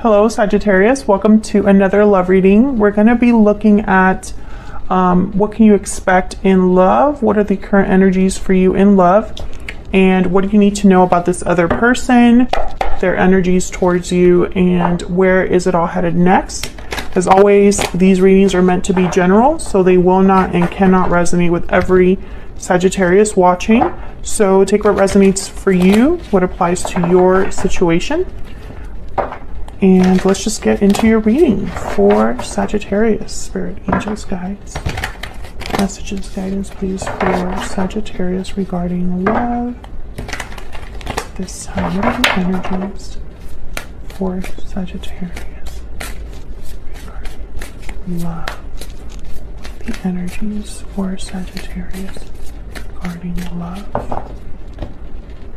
Hello Sagittarius, welcome to another love reading. We're going to be looking at what can you expect in love, what are the current energies for you in love, and what do you need to know about this other person, their energies towards you, and where is it all headed next. As always, these readings are meant to be general, so they will not and cannot resonate with every Sagittarius watching. So take what resonates for you, what applies to your situation. And let's just get into your reading for Sagittarius. Spirit, angels, guides, messages, guidance, please, for Sagittarius regarding love. This time, what are the energies for Sagittarius regarding love? The energies for Sagittarius regarding love.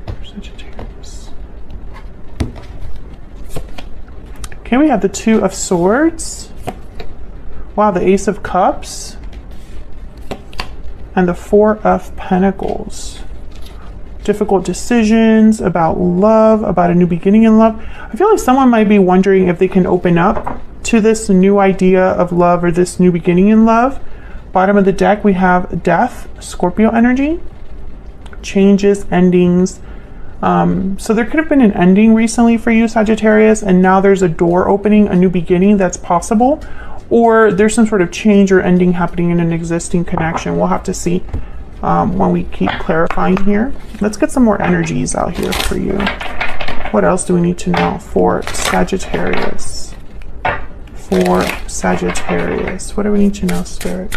For Sagittarius. Okay, we have the Two of Swords. Wow, the Ace of Cups. And the Four of Pentacles. Difficult decisions about love, about a new beginning in love. I feel like someone might be wondering if they can open up to this new idea of love or this new beginning in love. Bottom of the deck, we have Death, Scorpio energy. Changes, endings. So there could have been an ending recently for you, Sagittarius, and now there's a door opening, a new beginning that's possible, or there's some sort of change or ending happening in an existing connection. We'll have to see when we keep clarifying here. Let's get some more energies out here for you. What else do we need to know for Sagittarius? For Sagittarius, what do we need to know, Spirit,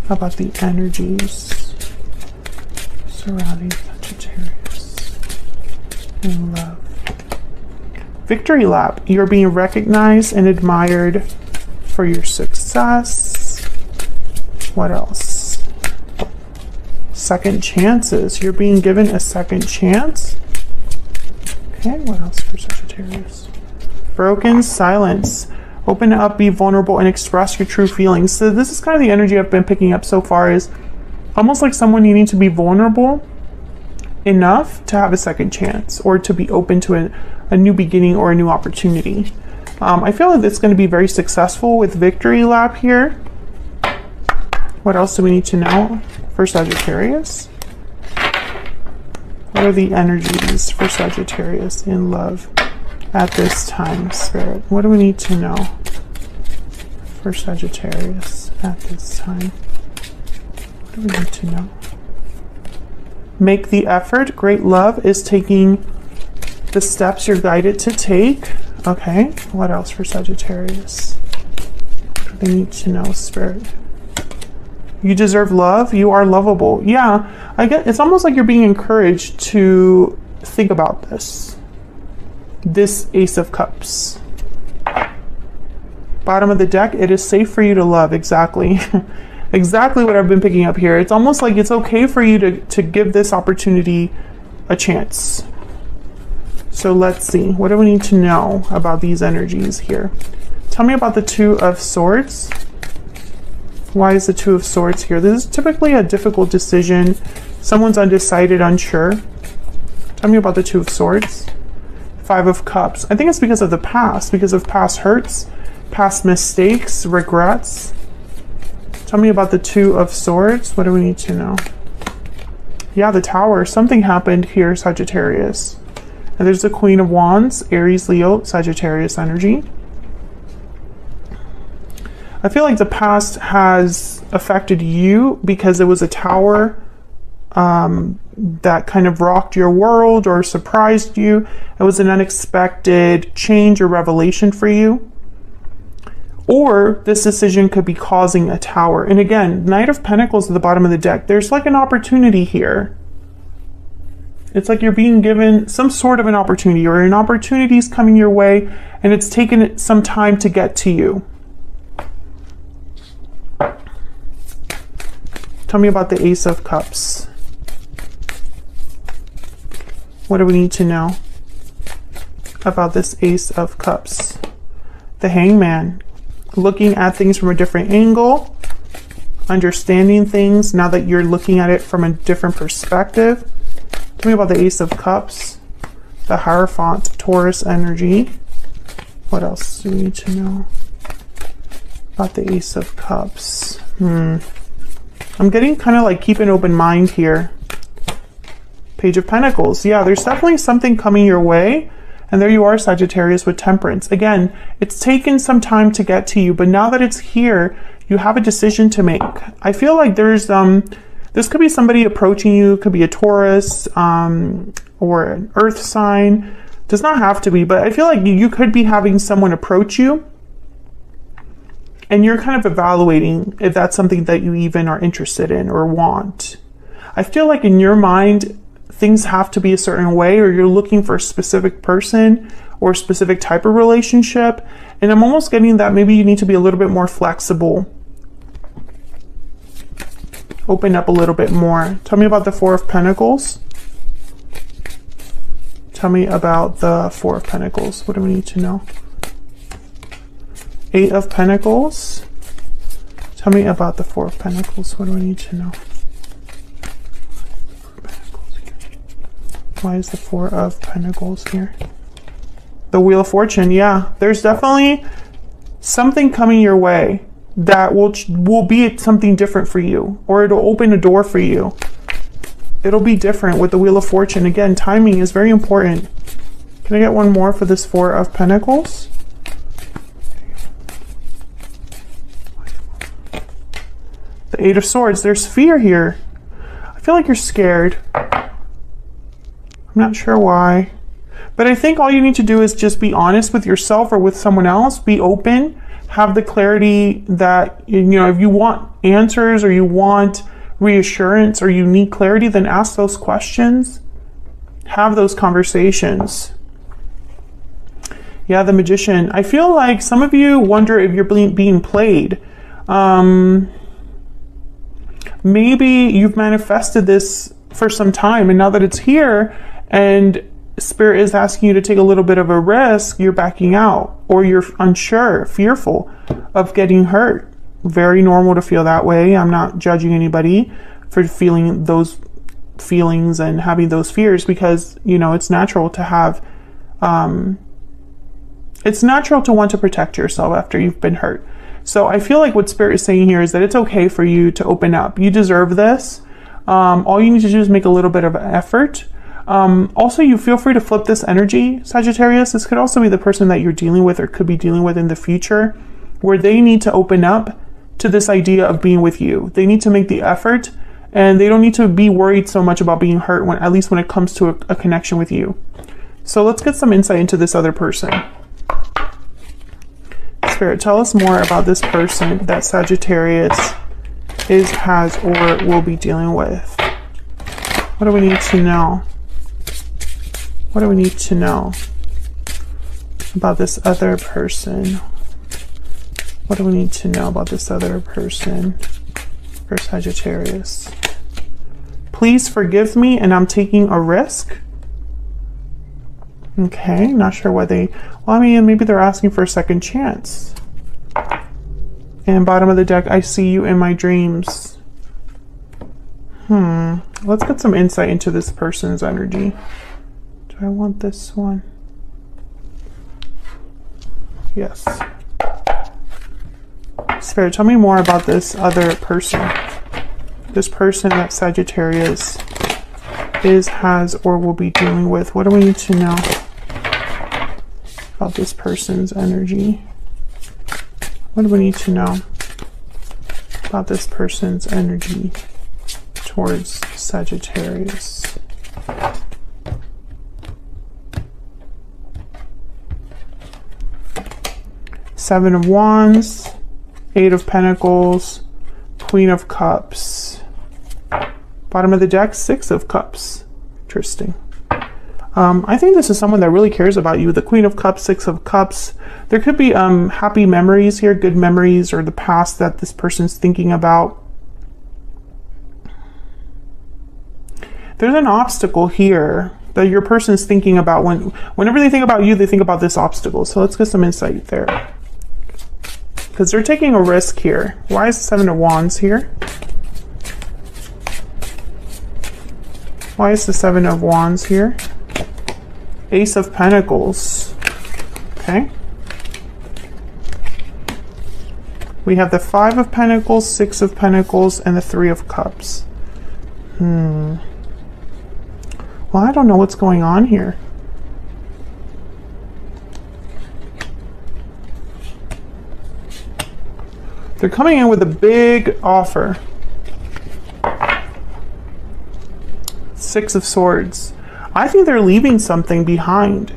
about the energies surrounding Sagittarius? In love. Victory lap. You're being recognized and admired for your success. What else? Second chances. You're being given a second chance. Okay, what else for Sagittarius? Broken silence. Open up, be vulnerable, and express your true feelings. So this is kind of the energy I've been picking up so far, is almost like someone needing to be vulnerable enough to have a second chance or to be open to a new beginning or a new opportunity. I feel like it's going to be very successful with victory lap here. What else do we need to know for Sagittarius? What are the energies for Sagittarius in love at this time, Spirit? What do we need to know for Sagittarius at this time? What do we need to know? Make the effort. Great love is taking the steps you're guided to take. Okay, what else for Sagittarius? What do they need to know, Spirit? You deserve love. You are lovable. Yeah, I get it's almost like you're being encouraged to think about this. This Ace of Cups. Bottom of the deck, it is safe for you to love. Exactly. Exactly what I've been picking up here. It's almost like it's okay for you to give this opportunity a chance. So let's see. What do we need to know about these energies here? Tell me about the Two of Swords. Why is the Two of Swords here? This is typically a difficult decision. Someone's undecided, unsure. Tell me about the Two of Swords. Five of Cups. I think it's because of the past, because of past hurts, past mistakes, regrets. Tell me about the Two of Swords. What do we need to know? Yeah, the Tower. Something happened here, Sagittarius. And there's the Queen of Wands, Aries, Leo, Sagittarius energy. I feel like the past has affected you because it was a tower that kind of rocked your world or surprised you. It was an unexpected change or revelation for you. Or this decision could be causing a tower. And again, Knight of Pentacles at the bottom of the deck. There's like an opportunity here. It's like you're being given some sort of an opportunity, or an opportunity is coming your way and it's taken some time to get to you. Tell me about the Ace of Cups. What do we need to know about this Ace of Cups? The Hangman. Looking at things from a different angle, understanding things now that you're looking at it from a different perspective. Tell me about the Ace of Cups, the Hierophant, Taurus energy. What else do we need to know about the Ace of Cups? I'm getting kind of like keep an open mind here. Page of Pentacles. Yeah, there's definitely something coming your way. And there you are, Sagittarius, with Temperance. Again, it's taken some time to get to you, but now that it's here, you have a decision to make. I feel like there's this could be somebody approaching you. It could be a Taurus or an earth sign. Does not have to be, but I feel like you could be having someone approach you and you're kind of evaluating if that's something that you even are interested in or want. I feel like in your mind, things have to be a certain way, or you're looking for a specific person or a specific type of relationship. And I'm almost getting that maybe you need to be a little bit more flexible. Open up a little bit more. Tell me about the Four of Pentacles. Tell me about the Four of Pentacles. What do we need to know? Eight of Pentacles. Tell me about the Four of Pentacles. What do we need to know? Why is the Four of Pentacles here? The Wheel of Fortune. Yeah, there's definitely something coming your way that will be something different for you, or it'll open a door for you. It'll be different with the Wheel of Fortune. Again, timing is very important. Can I get one more for this Four of Pentacles? The Eight of Swords. There's fear here. I feel like you're scared. I'm not sure why. But I think all you need to do is just be honest with yourself or with someone else. Be open. Have the clarity that, you know, if you want answers or you want reassurance or you need clarity, then ask those questions. Have those conversations. Yeah, the Magician. I feel like some of you wonder if you're being played. Maybe you've manifested this for some time, and now that it's here and Spirit is asking you to take a little bit of a risk, you're backing out, or you're unsure, fearful of getting hurt. Very normal to feel that way. I'm not judging anybody for feeling those feelings and having those fears, because, you know, it's natural to have, it's natural to want to protect yourself after you've been hurt. So I feel like what Spirit is saying here is that it's okay for you to open up. You deserve this. All you need to do is make a little bit of effort. Also, you feel free to flip this energy, Sagittarius. This could also be the person that you're dealing with or could be dealing with in the future, where they need to open up to this idea of being with you. They need to make the effort, and they don't need to be worried so much about being hurt, at least when it comes to a connection with you. So let's get some insight into this other person. Spirit, tell us more about this person that Sagittarius has, or will be dealing with. What do we need to know? What do we need to know about this other person? What do we need to know about this other person for Sagittarius? Please forgive me, and I'm taking a risk. Okay, not sure why they... Well, I mean, maybe they're asking for a second chance. And bottom of the deck, I see you in my dreams. Let's get some insight into this person's energy. Do I want this one? Yes. Spirit, tell me more about this other person. This person that Sagittarius has, or will be dealing with. What do we need to know about this person's energy? What do we need to know about this person's energy towards Sagittarius? Seven of Wands, Eight of Pentacles, Queen of Cups. Bottom of the deck, Six of Cups. Interesting. I think this is someone that really cares about you. The Queen of Cups, Six of Cups. There could be happy memories here, good memories, or the past that this person's thinking about. There's an obstacle here that your person is thinking about. Whenever they think about you, they think about this obstacle. So let's get some insight there. Because they're taking a risk here. Why is the Seven of Wands here? Why is the Seven of Wands here? Ace of Pentacles. Okay. We have the Five of Pentacles, Six of Pentacles, and the Three of Cups. Well, I don't know what's going on here. They're coming in with a big offer. Six of Swords. I think they're leaving something behind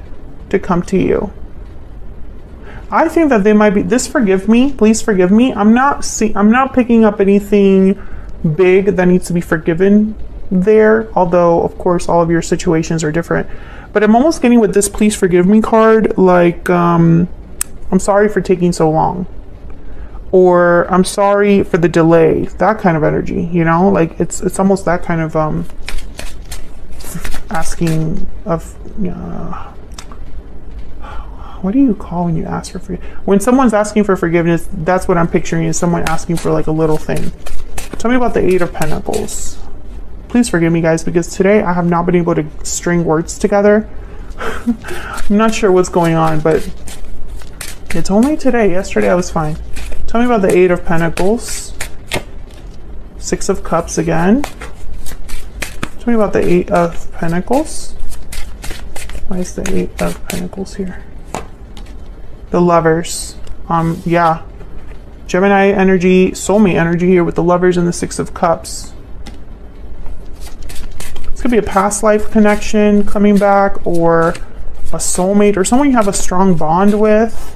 to come to you. I think that they might be, forgive me, please forgive me. I'm not picking up anything big that needs to be forgiven there, although of course all of your situations are different. But I'm almost getting with this please forgive me card, like I'm sorry for taking so long. Or I'm sorry for the delay, that kind of energy, you know, like it's almost that kind of asking of what do you call when you ask for forgiveness? When someone's asking for forgiveness, that's what I'm picturing, is someone asking for like a little thing. Tell me about the Eight of Pentacles. Please forgive me, guys, because today I have not been able to string words together. I'm not sure what's going on, but it's only today. Yesterday I was fine. Tell me about the Eight of Pentacles. Six of Cups again. Tell me about the Eight of Pentacles. Why is the Eight of Pentacles here? The Lovers. Yeah. Gemini energy, soulmate energy here with the Lovers and the Six of Cups. This could be a past life connection coming back, or a soulmate, or someone you have a strong bond with.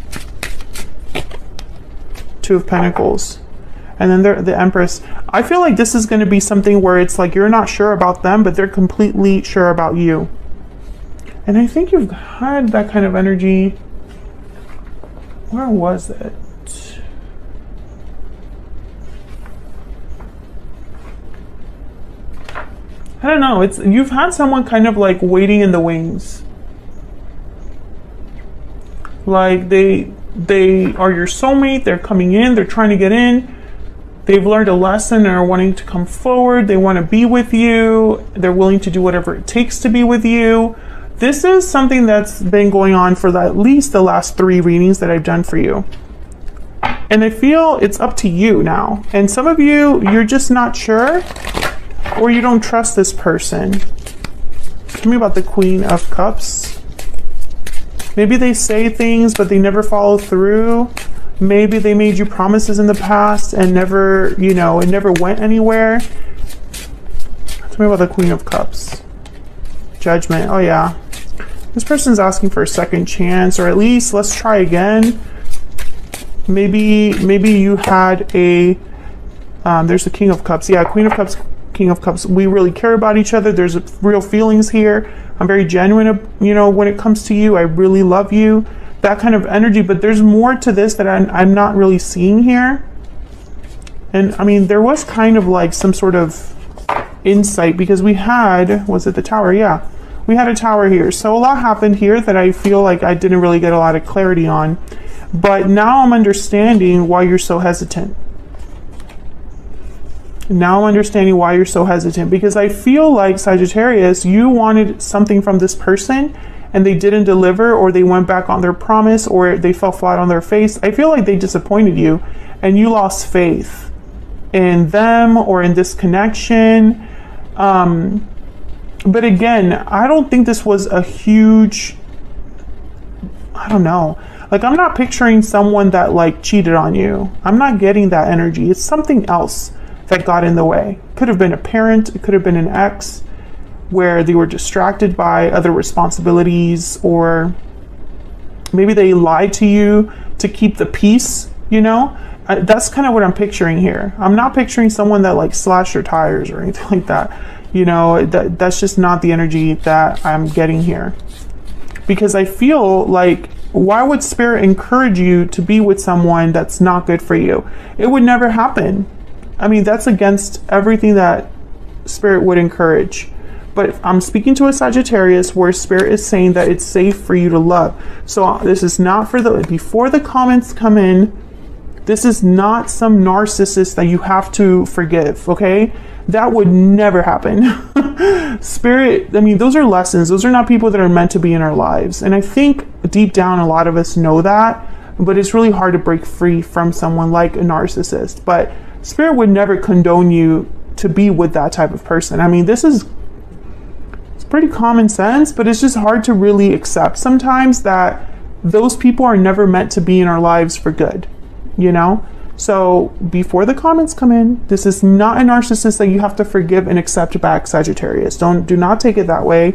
Two of Pentacles. And then the Empress. I feel like this is going to be something where it's like you're not sure about them, but they're completely sure about you. And I think you've had that kind of energy. Where was it? I don't know. You've had someone kind of like waiting in the wings. Like they are your soulmate. They're coming in. They're trying to get in. They've learned a lesson and are wanting to come forward. They want to be with you. They're willing to do whatever it takes to be with you. This is something that's been going on for at least the last 3 readings that I've done for you. And I feel it's up to you now. And some of you, you're just not sure, or you don't trust this person. Tell me about the Queen of Cups. Maybe they say things, but they never follow through. Maybe they made you promises in the past and never, you know, it never went anywhere. Tell me about the Queen of Cups. Judgment. Oh yeah. This person's asking for a second chance, or at least let's try again. Maybe you had a there's the King of Cups. Yeah, Queen of Cups, King of Cups. We really care about each other. There's real feelings here. I'm very genuine, you know, when it comes to you. I really love you. That kind of energy, but there's more to this that I'm not really seeing here. And I mean, there was kind of like some sort of insight, because we had, was it the Tower? Yeah, we had a Tower here. So a lot happened here that I feel like I didn't really get a lot of clarity on. But now I'm understanding why you're so hesitant. Now I'm understanding why you're so hesitant, because I feel like, Sagittarius, you wanted something from this person and they didn't deliver, or they went back on their promise, or they fell flat on their face. I feel like they disappointed you and you lost faith in them or in this connection. But again, I don't think this was a huge, I don't know. Like, I'm not picturing someone that like cheated on you. I'm not getting that energy. It's something else that got in the way. Could have been a parent. It could have been an ex, where they were distracted by other responsibilities, or maybe they lied to you to keep the peace, you know? That's kind of what I'm picturing here. I'm not picturing someone that like slashed their tires or anything like that. You know, that's just not the energy that I'm getting here. Because I feel like, why would Spirit encourage you to be with someone that's not good for you? It would never happen. I mean, that's against everything that Spirit would encourage. But I'm speaking to a Sagittarius where Spirit is saying that it's safe for you to love. So this is not for before the comments come in, this is not some narcissist that you have to forgive, okay? That would never happen. Spirit, I mean, those are lessons. Those are not people that are meant to be in our lives. And I think deep down, a lot of us know that, but it's really hard to break free from someone like a narcissist. But Spirit would never condone you to be with that type of person. I mean, it's pretty common sense, but it's just hard to really accept sometimes that those people are never meant to be in our lives for good, you know? So before the comments come in, this is not a narcissist that you have to forgive and accept back, Sagittarius. Do not take it that way.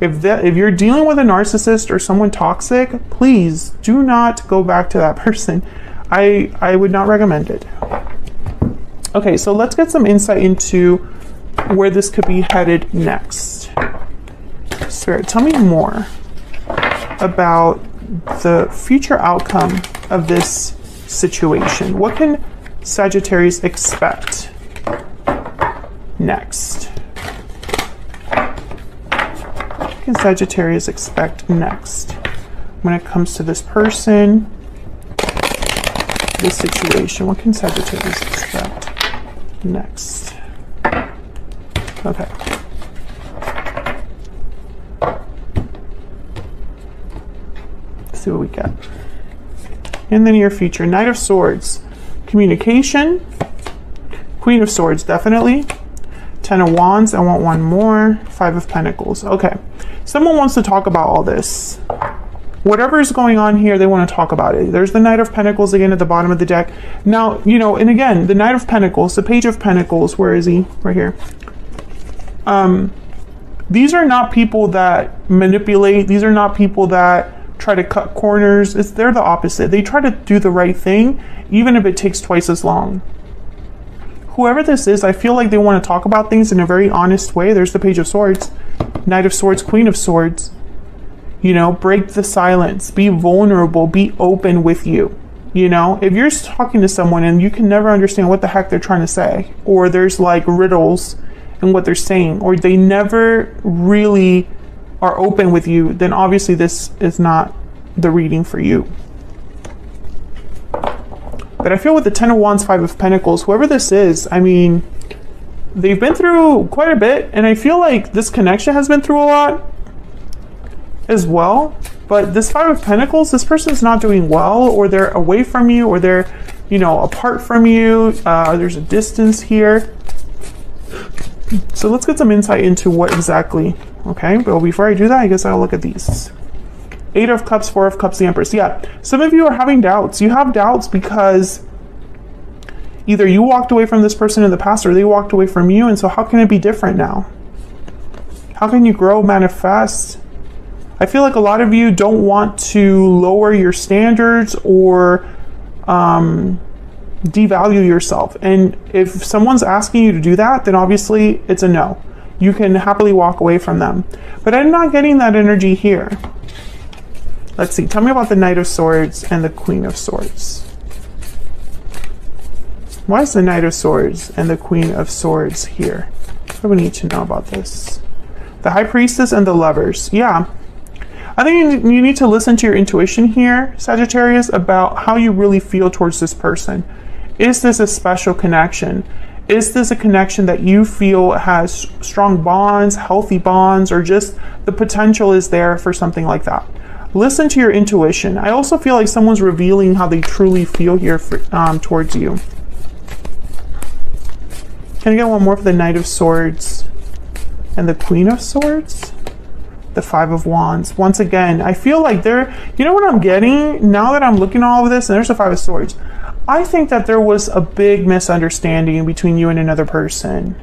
If you're dealing with a narcissist or someone toxic, please do not go back to that person. I would not recommend it. Okay, so let's get some insight into where this could be headed next. Spirit, tell me more about the future outcome of this situation. What can Sagittarius expect next? What can Sagittarius expect next when it comes to this person, this situation? What can Sagittarius expect next? Okay. Let's see what we get. In the near future, Knight of Swords, communication, Queen of Swords, definitely. 10 of Wands, I want one more. 5 of Pentacles. Okay. Someone wants to talk about all this. Whatever is going on here, they want to talk about it. There's the Knight of Pentacles again at the bottom of the deck. Now, you know, and again, the Knight of Pentacles, the Page of Pentacles, where is he? Right here. These are not people that manipulate. These are not people that try to cut corners. They're the opposite. They try to do the right thing, even if it takes twice as long. Whoever this is, I feel like they want to talk about things in a very honest way. There's the Page of Swords, Knight of Swords, Queen of Swords. You know, break the silence, be vulnerable, be open with you. You know, if you're talking to someone and you can never understand what the heck they're trying to say, or there's like riddles in what they're saying, or they never really are open with you, then obviously this is not the reading for you. But I feel with the 10 of Wands, 5 of Pentacles, whoever this is, I mean, they've been through quite a bit, and I feel like this connection has been through a lot as well. But this 5 of Pentacles, this person's not doing well, or they're away from you, or they're, you know, apart from you. There's a distance here. So let's get some insight into what exactly. Okay, but before I do that, I guess I'll look at these. 8 of Cups, 4 of Cups, the Empress. Yeah, some of you are having doubts. You have doubts because either you walked away from this person in the past or they walked away from you. And so how can it be different now? How can you grow, manifest? I feel like a lot of you don't want to lower your standards or devalue yourself. And if someone's asking you to do that, then obviously it's a no. You can happily walk away from them. But I'm not getting that energy here. Let's see. Tell me about the Knight of Swords and the Queen of Swords. Why is the Knight of Swords and the Queen of Swords here? What do we need to know about this? The High Priestess and the Lovers. Yeah. I think you need to listen to your intuition here, Sagittarius, about how you really feel towards this person. Is this a special connection? Is this a connection that you feel has strong bonds, healthy bonds, or just the potential is there for something like that? Listen to your intuition. I also feel like someone's revealing how they truly feel here towards you. Can I get one more for the Knight of Swords and the Queen of Swords? The 5 of Wands. Once again, I feel like you know what I'm getting now that I'm looking at all of this, and there's the 5 of Swords. I think that there was a big misunderstanding between you and another person.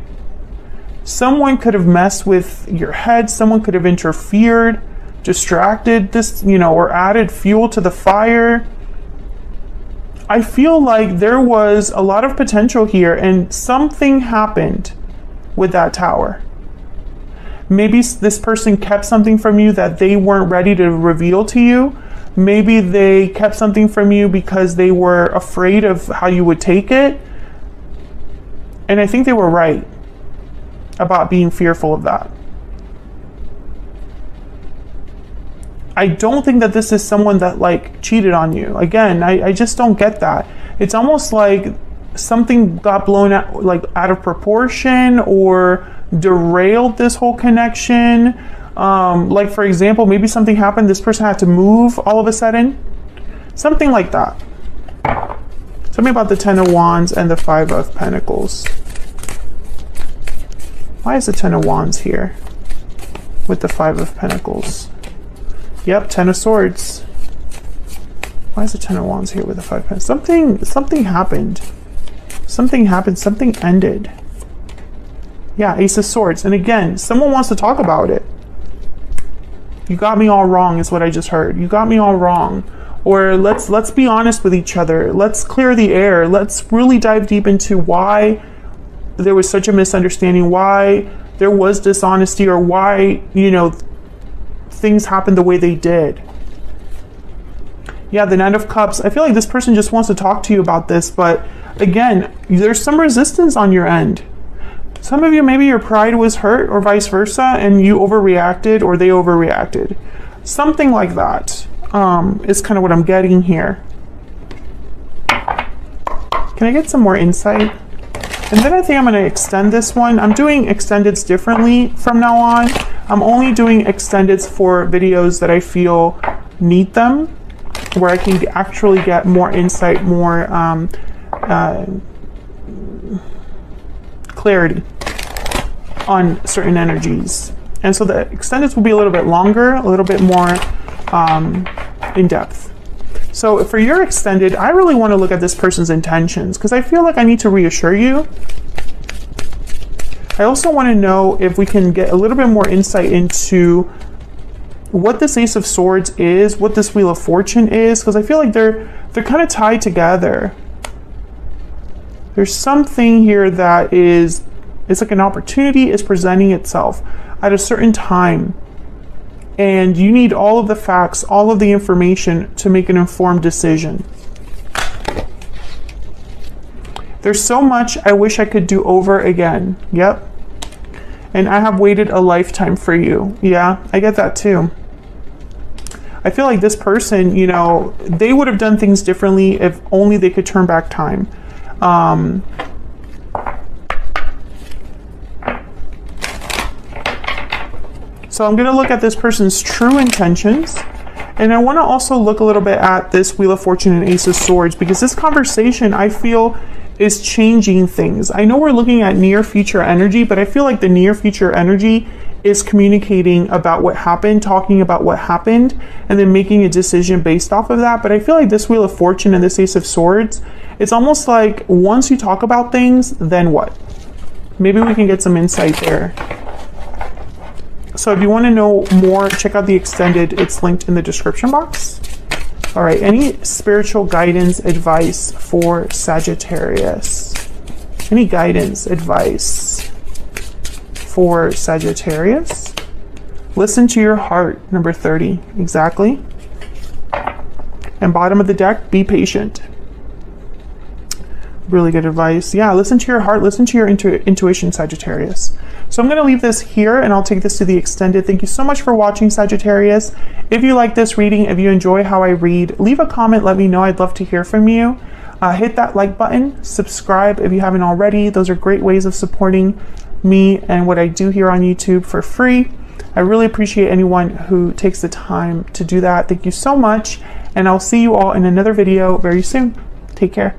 Someone could have messed with your head. Someone could have interfered, distracted this, you know, or added fuel to the fire. I feel like there was a lot of potential here and something happened with that tower. Maybe this person kept something from you that they weren't ready to reveal to you. Maybe they kept something from you because they were afraid of how you would take it. And I think they were right about being fearful of that. I don't think that this is someone that like cheated on you. Again, I just don't get that. It's almost like something got blown out, like out of proportion, or derailed this whole connection. Like for example, maybe something happened, this person had to move all of a sudden. Something like that. Tell me about the Ten of Wands and the Five of Pentacles. Why is the Ten of Wands here with the Five of Pentacles? Yep, Ten of Swords. Why is the Ten of Wands here with the Five of Pentacles? Something happened. Something happened. Something ended. Yeah, Ace of Swords. And again, someone wants to talk about it. You got me all wrong is what I just heard. You got me all wrong. Or let's be honest with each other. Let's clear the air. Let's really dive deep into why there was such a misunderstanding, why there was dishonesty, or why, you know, things happened the way they did. Yeah, the Knight of Cups. I feel like this person just wants to talk to you about this, but again, there's some resistance on your end. Some of you, maybe your pride was hurt or vice versa, and you overreacted or they overreacted. Something like that is kind of what I'm getting here. Can I get some more insight? And then I think I'm going to extend this one. I'm doing extendeds differently from now on. I'm only doing extendeds for videos that I feel need them, where I can actually get more insight, more clarity on certain energies. And so the extendeds will be a little bit longer, a little bit more in depth. So for your extended, I really want to look at this person's intentions because I feel like I need to reassure you. I also want to know if we can get a little bit more insight into what this Ace of Swords is, what this Wheel of Fortune is, because I feel like they're kind of tied together. There's something here that it's like an opportunity is presenting itself at a certain time. And you need all of the facts, all of the information to make an informed decision. There's so much I wish I could do over again. Yep. And I have waited a lifetime for you. Yeah, I get that too. I feel like this person, you know, they would have done things differently if only they could turn back time. So I'm going to look at this person's true intentions. And I want to also look a little bit at this Wheel of Fortune and Ace of Swords, because this conversation, I feel, is changing things. I know we're looking at near future energy, but I feel like the near future energy is communicating about what happened, talking about what happened, and then making a decision based off of that. But I feel like this Wheel of Fortune and this Ace of Swords, it's almost like once you talk about things, then what? Maybe we can get some insight there. So if you want to know more, check out the extended. It's linked in the description box. All right, any spiritual guidance, advice for Sagittarius? Any guidance, advice for Sagittarius? Listen to your heart, number 30, exactly. And bottom of the deck, be patient. Really good advice. Yeah, listen to your heart, listen to your intuition, Sagittarius. So I'm going to leave this here and I'll take this to the extended. Thank you so much for watching, Sagittarius. If you like this reading, if you enjoy how I read, leave a comment, let me know. I'd love to hear from you. Hit that like button, subscribe if you haven't already. Those are great ways of supporting me and what I do here on YouTube for free. I really appreciate anyone who takes the time to do that. Thank you so much. And I'll see you all in another video very soon. Take care.